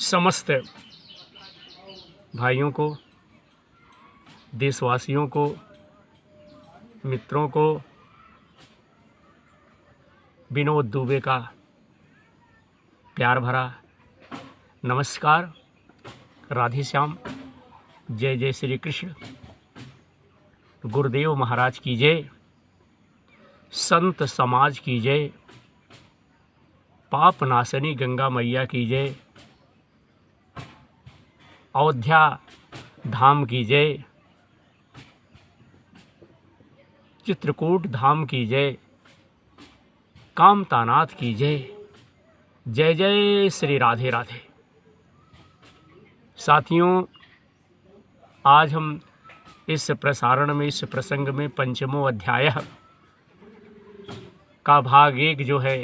समस्त भाइयों को, देशवासियों को, मित्रों को विनोद दुबे का प्यार भरा नमस्कार। राधे श्याम। जय जय श्री कृष्ण। गुरुदेव महाराज की जय। संत समाज की जय। पाप नाशनी गंगा मैया की जय। अयोध्या धाम की जय। चित्रकूट धाम की जय। कामतानाथ की जय। जय जय श्री राधे राधे। साथियों, आज हम इस प्रसारण में, इस प्रसंग में पंचमो अध्याय का भाग 1 जो है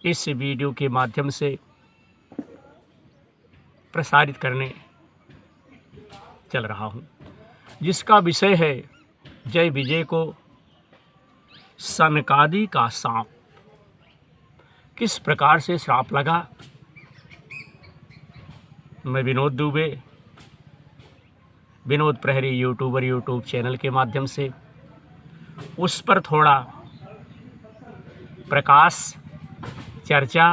इस वीडियो के माध्यम से प्रसारित करने चल रहा हूँ, जिसका विषय है जय विजय को सनकादि का सांप। किस प्रकार से श्राप लगा। मैं विनोद दुबे, विनोद प्रहरी यूट्यूब चैनल के माध्यम से उस पर थोड़ा प्रकाश, चर्चा,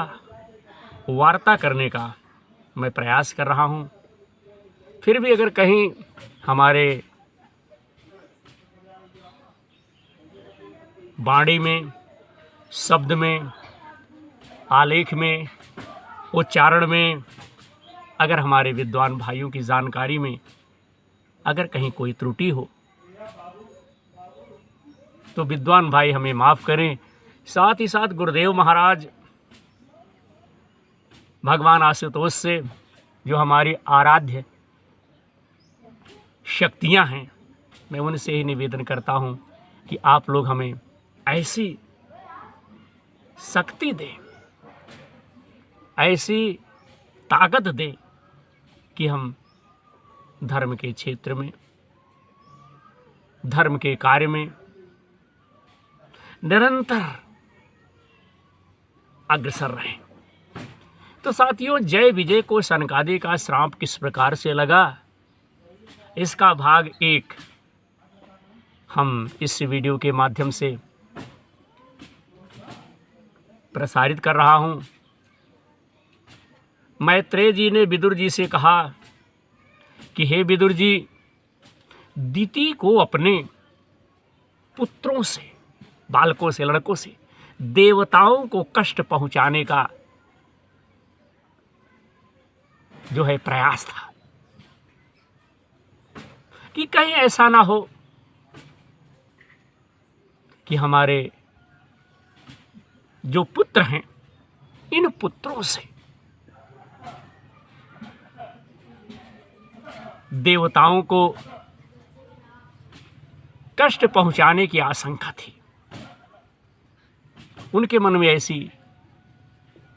वार्ता करने का मैं प्रयास कर रहा हूँ। फिर भी अगर कहीं हमारे वाणी में, शब्द में, आलेख में, उच्चारण में, अगर हमारे विद्वान भाइयों की जानकारी में अगर कहीं कोई त्रुटि हो तो विद्वान भाई हमें माफ़ करें। साथ ही साथ गुरुदेव महाराज, भगवान आशुतोष से जो हमारी आराध्य शक्तियां हैं, मैं उनसे ही निवेदन करता हूं कि आप लोग हमें ऐसी शक्ति दें, ऐसी ताकत दें कि हम धर्म के क्षेत्र में, धर्म के कार्य में निरंतर अग्रसर रहें। तो साथियों, जय विजय को सनकादि का श्राप किस प्रकार से लगा, इसका भाग 1 हम इस वीडियो के माध्यम से प्रसारित कर रहा हूं। मैत्रेय जी ने विदुर जी से कहा कि हे विदुर जी, दिति को अपने पुत्रों से, बालकों से, लड़कों से देवताओं को कष्ट पहुंचाने का जो है प्रयास था कि कहीं ऐसा ना हो कि हमारे जो पुत्र हैं, इन पुत्रों से देवताओं को कष्ट पहुंचाने की आशंका थी। उनके मन में ऐसी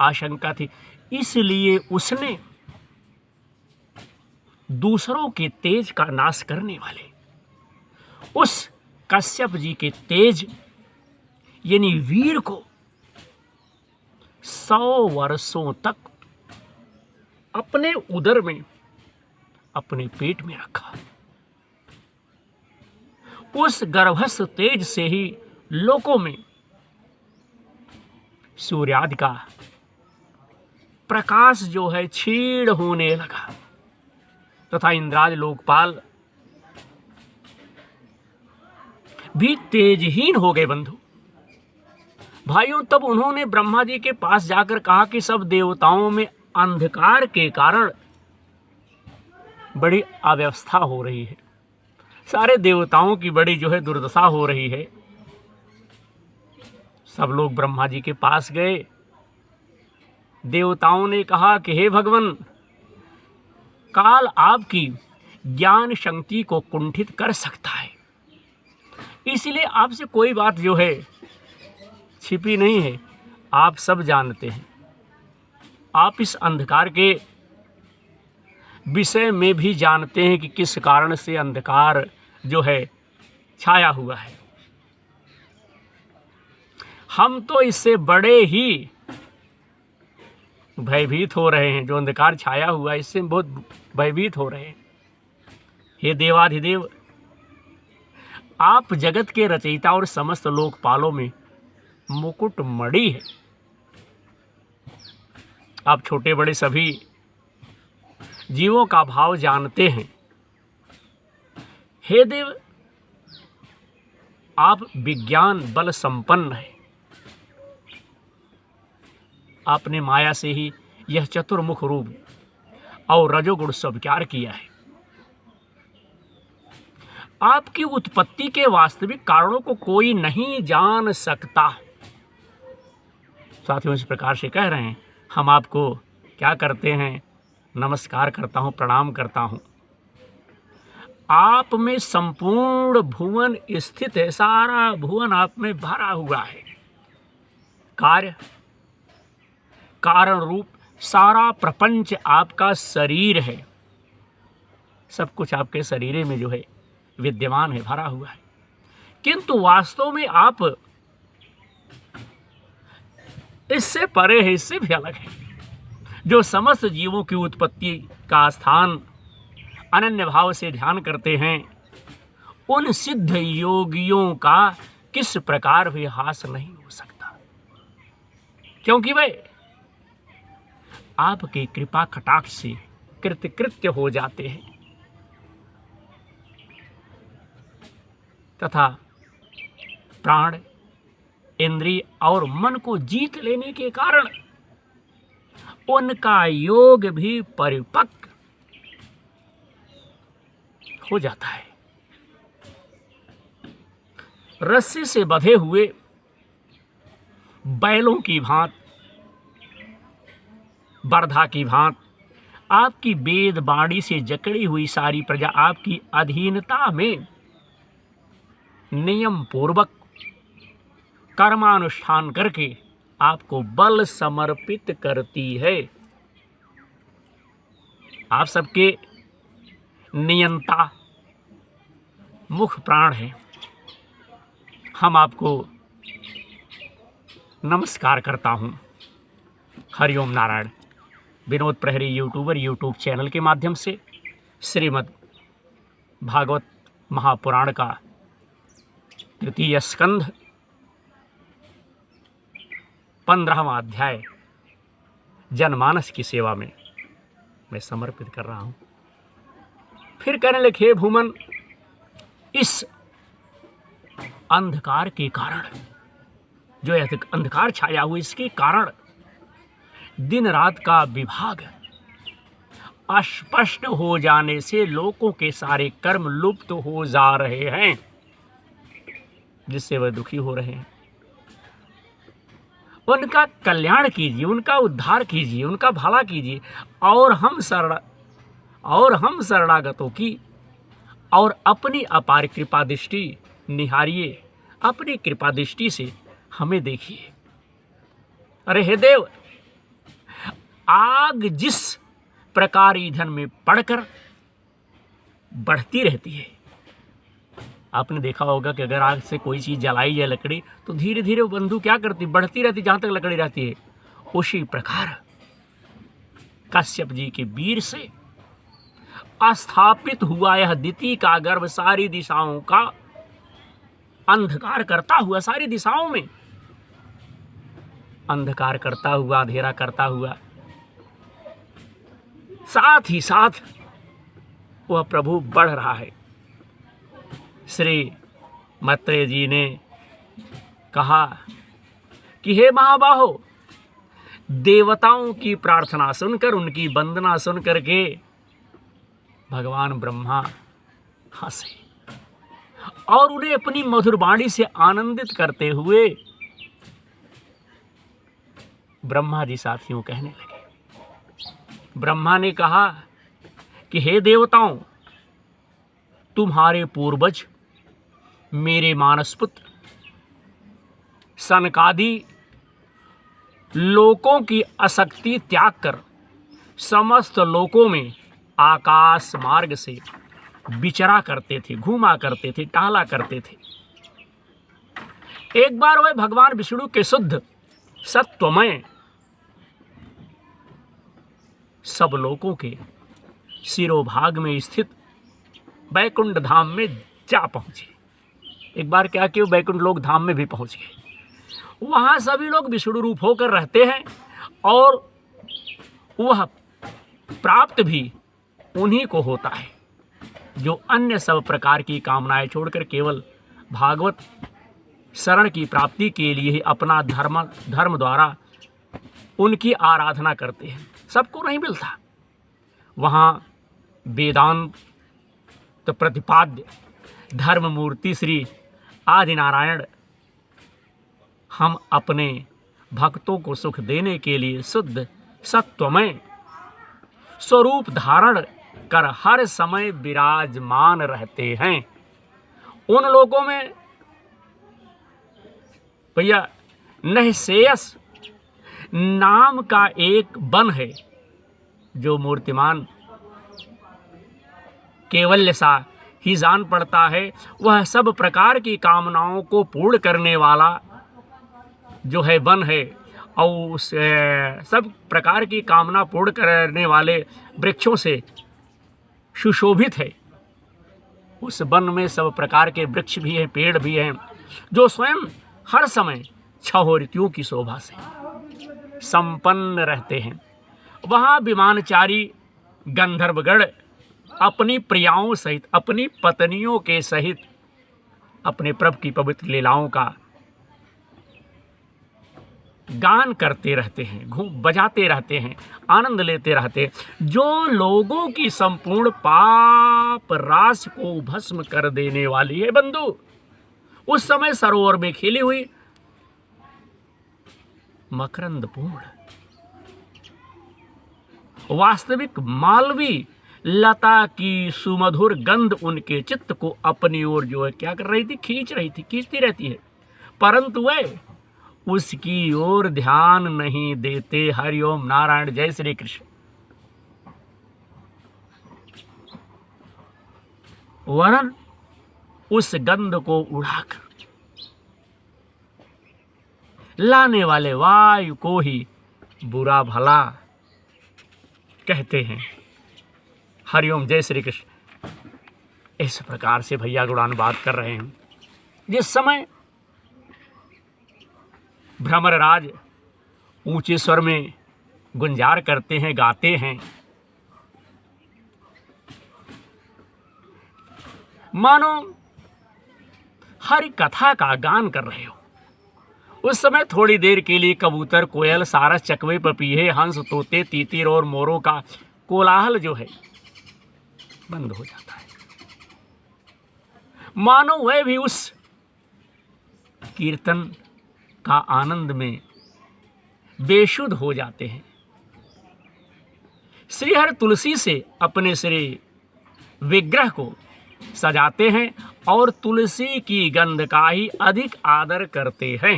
आशंका थी, इसलिए उसने दूसरों के तेज का नाश करने वाले उस कश्यप जी के तेज यानी वीर को 100 वर्षों तक अपने उदर में, अपने पेट में रखा। उस गर्भस्थ तेज से ही लोकों में सूर्यादि का प्रकाश जो है क्षीण होने लगा तथा इंद्रादि लोकपाल भी तेजहीन हो गए। बंधु भाइयों, तब उन्होंने ब्रह्मा जी के पास जाकर कहा कि सब देवताओं में अंधकार के कारण बड़ी अव्यवस्था हो रही है, सारे देवताओं की बड़ी जो है दुर्दशा हो रही है। सब लोग ब्रह्मा जी के पास गए। देवताओं ने कहा कि हे भगवान, काल आपकी ज्ञान शक्ति को कुंठित कर सकता है, इसलिए आपसे कोई बात जो है छिपी नहीं है, आप सब जानते हैं। आप इस अंधकार के विषय में भी जानते हैं कि किस कारण से अंधकार जो है छाया हुआ है। हम तो इससे बड़े ही भयभीत हो रहे हैं, जो अंधकार छाया हुआ है इससे बहुत भयभीत हो रहे हैं। हे देवाधिदेव, आप जगत के रचयिता और समस्त लोकपालों में मुकुट मणि है। आप छोटे बड़े सभी जीवों का भाव जानते हैं। हे देव, आप विज्ञान बल संपन्न है। आपने माया से ही यह चतुर्मुख रूप और रजोगुण स्वीकार किया है। आपकी उत्पत्ति के वास्तविक कारणों को कोई नहीं जान सकता। साथियों, इस प्रकार से कह रहे हैं, हम आपको क्या करते हैं, नमस्कार करता हूं, प्रणाम करता हूं। आप में संपूर्ण भुवन स्थित है, सारा भुवन आप में भरा हुआ है। कार्य कारण रूप सारा प्रपंच आपका शरीर है। सब कुछ आपके शरीर में जो है विद्यमान है, भरा हुआ है। किंतु वास्तव में आप इससे परे है, इससे भी अलग है। जो समस्त जीवों की उत्पत्ति का स्थान अनन्य भाव से ध्यान करते हैं, उन सिद्ध योगियों का किस प्रकार भी हास नहीं हो सकता, क्योंकि वे आपकी कृपा कटाक्ष से कृतकृत्य हो जाते हैं तथा प्राण, इंद्रिय और मन को जीत लेने के कारण उनका योग भी परिपक्व हो जाता है। रस्सी से बंधे हुए बैलों की भांत, बर्धा की भांत आपकी वेद बाणी से जकड़ी हुई सारी प्रजा आपकी अधीनता में नियम पूर्वक कर्मानुष्ठान करके आपको बल समर्पित करती है। आप सबके नियंता मुख प्राण है। हम आपको नमस्कार करता हूँ। हरिओम नारायण। विनोद प्रहरी यूट्यूब चैनल के माध्यम से श्रीमद् भागवत महापुराण का तृतीय स्कंध 15वां अध्याय जनमानस की सेवा में मैं समर्पित कर रहा हूँ। फिर कहने लगे, हे भूमन, इस अंधकार के कारण, जो अंधकार छाया हुआ, इसके कारण दिन रात का विभाग अस्पष्ट हो जाने से लोगों के सारे कर्म लुप्त हो जा रहे हैं, जिससे वह दुखी हो रहे हैं। उनका कल्याण कीजिए, उनका उद्धार कीजिए, उनका भला कीजिए, और हम शरणागतों की और अपनी अपार कृपा दृष्टि निहारिए। अपनी कृपा दृष्टि से हमें देखिए। अरे हे देव, आग जिस प्रकार ईंधन में पड़कर बढ़ती रहती है, आपने देखा होगा कि अगर आग से कोई चीज़ जलाई जाए, लकड़ी, तो धीरे धीरे वो बंधु क्या करती, बढ़ती रहती जहाँ तक लकड़ी रहती है। उसी प्रकार कश्यप जी के वीर से स्थापित हुआ यह दिति का गर्भ सारी दिशाओं का अंधकार करता हुआ, सारी दिशाओं में अंधकार करता हुआ, अंधेरा करता हुआ, साथ ही साथ वह प्रभु बढ़ रहा है। श्री मैत्रेय जी ने कहा कि हे महाबाहो, देवताओं की प्रार्थना सुनकर, उनकी वंदना सुनकर के भगवान ब्रह्मा हंसे और उन्हें अपनी मधुर वाणी से आनंदित करते हुए ब्रह्मा जी साथियों कहने लगे। ब्रह्मा ने कहा कि हे देवताओं, तुम्हारे पूर्वज मेरे मानसपुत्र सनकादि लोकों की आसक्ति त्याग कर समस्त लोकों में आकाश मार्ग से विचरा करते थे, घूमा करते थे, टहला करते थे। एक बार वह भगवान विष्णु के शुद्ध सत्वमय सब लोगों के शिरोभाग में स्थित बैकुंठ धाम में जा पहुँचे। एक बार क्या कि बैकुंठ लोक धाम में भी पहुँच गए। वहाँ सभी लोग विष्णु रूप होकर रहते हैं और वह प्राप्त भी उन्हीं को होता है जो अन्य सब प्रकार की कामनाएं छोड़कर केवल भागवत शरण की प्राप्ति के लिए ही अपना धर्म द्वारा उनकी आराधना करते हैं। सबको नहीं मिलता। वहाँ वेदांत प्रतिपाद्य धर्म मूर्ति श्री आदिनारायण हम अपने भक्तों को सुख देने के लिए शुद्ध सत्वमय स्वरूप धारण कर हर समय विराजमान रहते हैं। उन लोगों में भैया नहसेयस नाम का एक वन है जो मूर्तिमान केवल्य सा ही जान पड़ता है। वह सब प्रकार की कामनाओं को पूर्ण करने वाला जो है वन है और उस सब प्रकार की कामना पूर्ण करने वाले वृक्षों से सुशोभित है। उस वन में सब प्रकार के वृक्ष भी हैं, पेड़ भी हैं, जो स्वयं हर समय 6 ऋतुओं की शोभा से संपन्न रहते हैं। वहाँ विमानचारी गंधर्वगण अपनी प्रियाओं सहित, अपनी पत्नियों के सहित अपने प्रभु की पवित्र लीलाओं का गान करते रहते हैं, घूम बजाते रहते हैं, आनंद लेते रहते हैं। जो लोगों की संपूर्ण पाप राशि को भस्म कर देने वाली है बंधु। उस समय सरोवर में खिली हुई मकरंद पूर्ण वास्तविक मालवी लता की सुमधुर गंध उनके चित्त को अपनी ओर जो है क्या कर रही थी, खींचती रहती है, परंतु वह उसकी ओर ध्यान नहीं देते। हरिओम नारायण, जय श्री कृष्ण। वरन उस गंध को उड़ाकर लाने वाले वायु को ही बुरा भला कहते हैं। हरिओम, जय श्री कृष्ण। इस प्रकार से भैया गुणान बात कर रहे हैं। जिस समय भ्रमरराज ऊंचे स्वर में गुंजार करते हैं, गाते हैं, मानो हरि कथा का गान कर रहे हो। उस समय थोड़ी देर के लिए कबूतर, कोयल, सारस, चकवे, पपीहे, हंस, तोते, तीतिर और मोरों का कोलाहल जो है बंद हो जाता है। मानो वह भी उस कीर्तन का आनंद में बेसुध हो जाते हैं। श्रीहरि तुलसी से अपने श्री विग्रह को सजाते हैं और तुलसी की गंध का ही अधिक आदर करते हैं।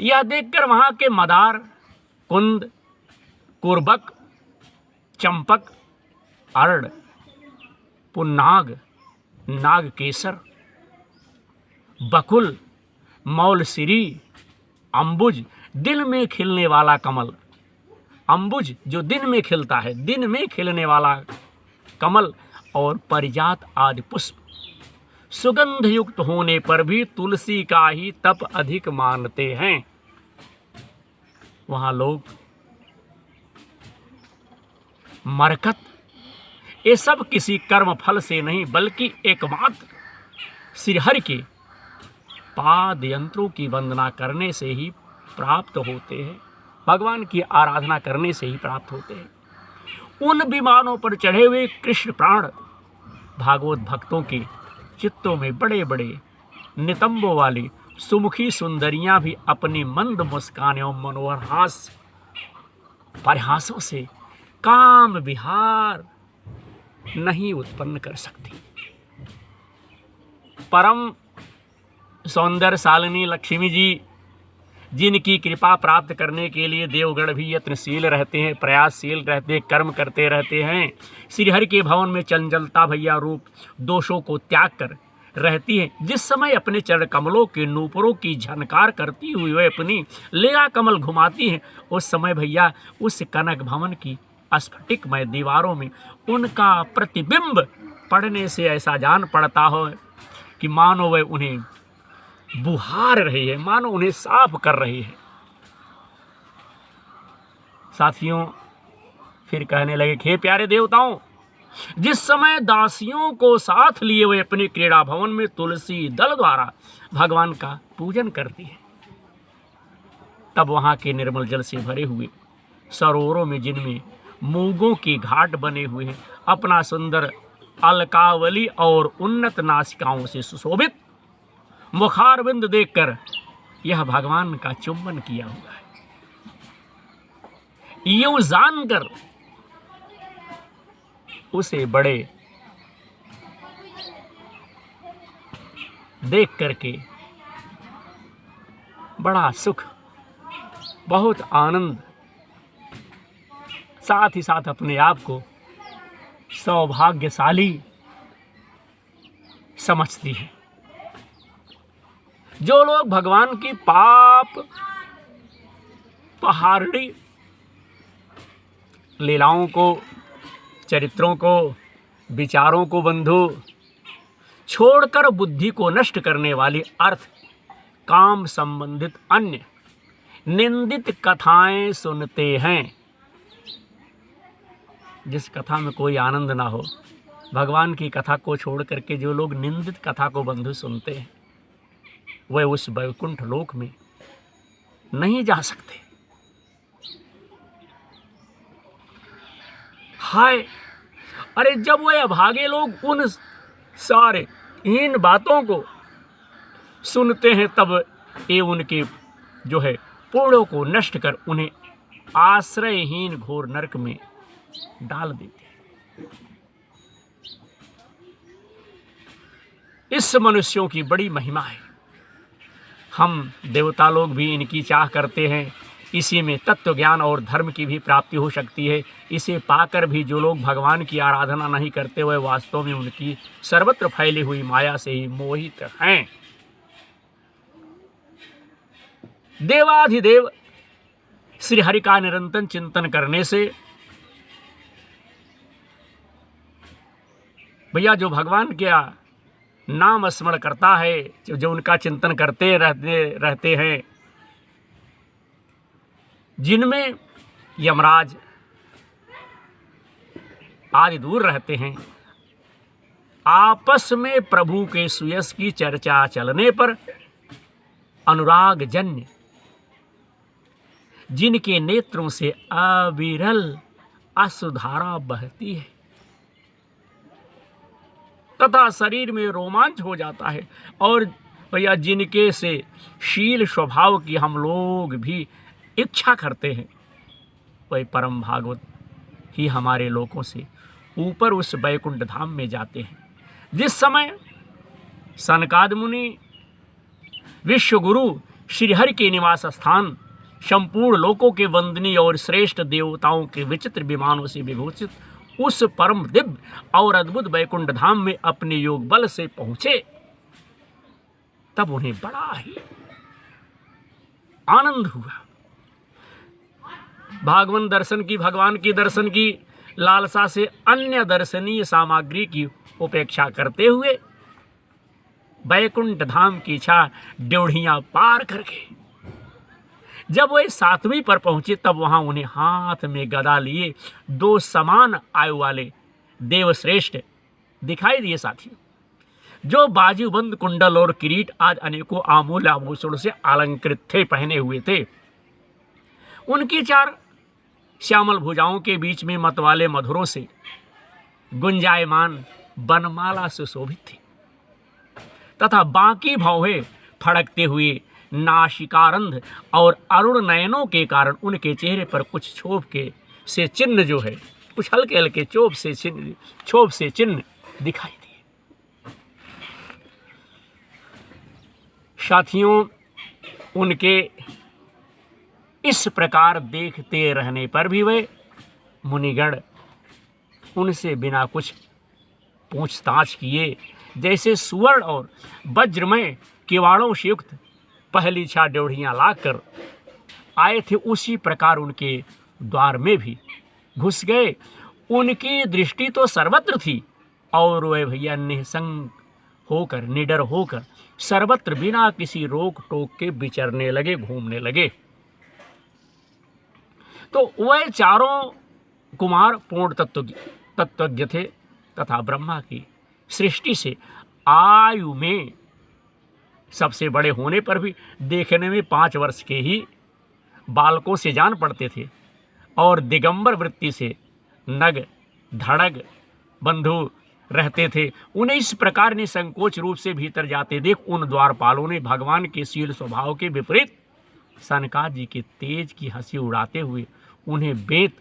यह देखकर वहां के मदार, कुंद, कुर्बक, चंपक, अर्ड, पुन्नाग, नागकेसर, बकुल, मौलसिरी, अंबुज, दिन में खिलने वाला कमल, अंबुज जो दिन में खिलता है, दिन में खिलने वाला कमल और परिजात आदि पुष्प सुगंध युक्त होने पर भी तुलसी का ही तप अधिक मानते हैं। वहां लोग मरकत, ये सब किसी कर्म फल से नहीं बल्कि एकमात्र श्रीहरि के पाद यंत्रों की वंदना करने से ही प्राप्त होते हैं। भगवान की आराधना करने से ही प्राप्त होते हैं। उन विमानों पर चढ़े हुए कृष्ण प्राण भागवत भक्तों के चित्तों में बड़े बड़े नितंबों वाली सुमुखी सुंदरियां भी अपनी मंद मुस्कान एवं मनोहर हास्य परिहासों से काम विहार नहीं उत्पन्न कर सकती। परम सौंदर्यशालिनी लक्ष्मी जी, जिनकी कृपा प्राप्त करने के लिए देवगण भी यत्नशील रहते हैं, प्रयासशील रहते हैं, कर्म करते रहते हैं। श्रीहरि के भवन में चंचलता भैया रूप दोषों को त्याग कर रहती है। जिस समय अपने चरण कमलों के नूपुरों की झनकार करती हुई वे अपनी लीला कमल घुमाती हैं, उस समय भैया उस कनक भवन की स्फटिकमय दीवारों में उनका प्रतिबिंब पड़ने से ऐसा जान पड़ता हो कि मानो वह उन्हें बुहार रही है, मानो उन्हें साफ कर रही है। साथियों, फिर कहने लगे, हे प्यारे देवताओं, जिस समय दासियों को साथ लिए हुए अपने क्रीड़ा भवन में तुलसी दल द्वारा भगवान का पूजन करती है, तब वहां के निर्मल जल से भरे हुए सरोवरों में, जिनमें मूंगों की घाट बने हुए हैं, अपना सुंदर अलकावली और उन्नत नासिकाओं से सुशोभित मुखारविंद देखकर यह भगवान का चुंबन किया हुआ है। यूं जानकर उसे बड़े देख करके बड़ा सुख, बहुत आनंद, साथ ही साथ अपने आप को सौभाग्यशाली समझती है। जो लोग भगवान की पाप पहाड़ी लीलाओं को, चरित्रों को, विचारों को बंधु छोड़कर बुद्धि को नष्ट करने वाली अर्थ, काम संबंधित अन्य निंदित कथाएं सुनते हैं, जिस कथा में कोई आनंद ना हो, भगवान की कथा को छोड़ करके जो लोग निंदित कथा को बंधु सुनते हैं, वह उस वैकुंठ लोक में नहीं जा सकते। हाय, अरे जब वह अभागे लोग उन सारे इन बातों को सुनते हैं, तब ये उनके जो है पूर्णों को नष्ट कर उन्हें आश्रयहीन घोर नरक में डाल देते हैं। इस मनुष्यों की बड़ी महिमा है। हम देवता लोग भी इनकी चाह करते हैं। इसी में तत्व ज्ञान और धर्म की भी प्राप्ति हो सकती है। इसे पाकर भी जो लोग भगवान की आराधना नहीं करते, वह वास्तव में उनकी सर्वत्र फैली हुई माया से ही मोहित हैं। देवाधिदेव श्री हरि का निरंतर चिंतन करने से भैया जो भगवान का नाम स्मरण करता है, जो उनका चिंतन करते रहते हैं, जिनमें यमराज आदि दूर रहते हैं, आपस में प्रभु के सुयश की चर्चा चलने पर अनुराग जन्य जिनके नेत्रों से अविरल अश्रुधारा बहती है तथा शरीर में रोमांच हो जाता है, और भैया जिनके से शील स्वभाव की हम लोग भी इच्छा करते हैं, वही परम भागवत ही हमारे लोगों से ऊपर उस वैकुंठ धाम में जाते हैं। जिस समय सनकादि मुनि विश्व गुरु श्रीहरि के निवास स्थान संपूर्ण लोकों के वंदनीय और श्रेष्ठ देवताओं के विचित्र विमानों से विभूषित उस परम दिव्य और अद्भुत वैकुंठ धाम में अपने योग बल से पहुंचे, तब उन्हें बड़ा ही आनंद हुआ। भगवान की दर्शन की लालसा से अन्य दर्शनीय सामग्री की उपेक्षा करते हुए वैकुंठ धाम की इच्छा ड्योढ़ियां पार करके जब वह 7वीं पर पहुंचे, तब वहां उन्हें हाथ में गदा लिए 2 समान आयु वाले देवश्रेष्ठ दिखाई दिए साथियों, जो बाजूबंद कुंडल और किरीट आज अनेकों आमूल्य आभूषणों से अलंकृत थे, पहने हुए थे। उनकी 4 श्यामल भुजाओं के बीच में मतवाले मधुरों से गुंजायमान बनमाला सुशोभित थी तथा बाकी भौहें फड़कते हुए नासिकारंध और अरुण नयनों के कारण उनके चेहरे पर कुछ क्षोभ के से चिन्ह जो है, कुछ हल्के हल्के क्षोभ से चिन्ह दिखाई दिए। साथियों, उनके इस प्रकार देखते रहने पर भी वे मुनिगण उनसे बिना कुछ पूछताछ किए जैसे सुवर्ण और वज्रमय किवाड़ों से युक्त पहली 6 ड्योढ़ियाँ लाकर आए थे, उसी प्रकार उनके द्वार में भी घुस गए। उनकी दृष्टि तो सर्वत्र थी और वह भैया निसंग होकर, निडर होकर सर्वत्र बिना किसी रोक टोक के विचरने लगे, घूमने लगे। तो वह चारों कुमार पूर्ण तत्वज्ञ थे तथा ब्रह्मा की सृष्टि से आयु में सबसे बड़े होने पर भी देखने में 5 वर्ष के ही बालकों से जान पड़ते थे और दिगंबर वृत्ति से नग धड़ग बंधु रहते थे। उन्हें इस प्रकार निसंकोच रूप से भीतर जाते देख उन द्वारपालों ने भगवान के शील स्वभाव के विपरीत सनकादिक जी के तेज की हंसी उड़ाते हुए उन्हें बेत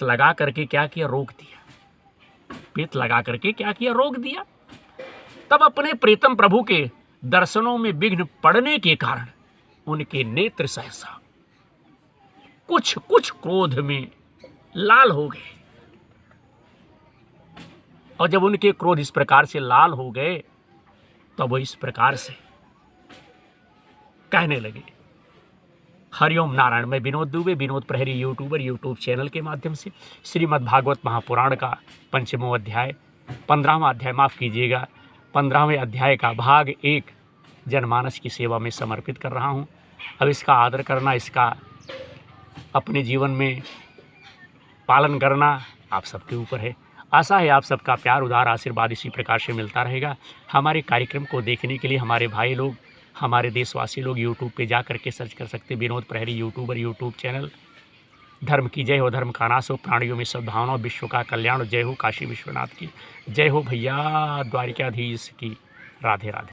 लगा करके क्या किया, रोक दिया। बेत लगा करके क्या किया, रोक दिया। तब अपने प्रीतम प्रभु के दर्शनों में विघ्न पड़ने के कारण उनके नेत्र सहसा कुछ क्रोध में लाल हो गए। और जब उनके क्रोध इस प्रकार से लाल हो गए तब वो इस प्रकार से कहने लगे। हरिओम नारायण। मैं विनोद दुबे, विनोद प्रहरी यूट्यूबर, यूट्यूब चैनल के माध्यम से श्रीमद् भागवत महापुराण का 5वां अध्याय, 15वां अध्याय, माफ़ कीजिएगा, 15वें अध्याय का भाग 1 जनमानस की सेवा में समर्पित कर रहा हूँ। अब इसका आदर करना, इसका अपने जीवन में पालन करना आप सबके ऊपर है। आशा है आप सबका प्यार, उदार आशीर्वाद इसी प्रकार से मिलता रहेगा। हमारे कार्यक्रम को देखने के लिए हमारे भाई लोग, हमारे देशवासी लोग यूट्यूब पे जा करके सर्च कर सकते विनोद प्रहरी यूट्यूबर, यूट्यूब चैनल। धर्म की जय हो, धर्म का नाश हो, प्राणियों में सद्भावना, विश्व का कल्याण। जय हो काशी विश्वनाथ की, जय हो भैया द्वारिकाधीश की। राधे राधे।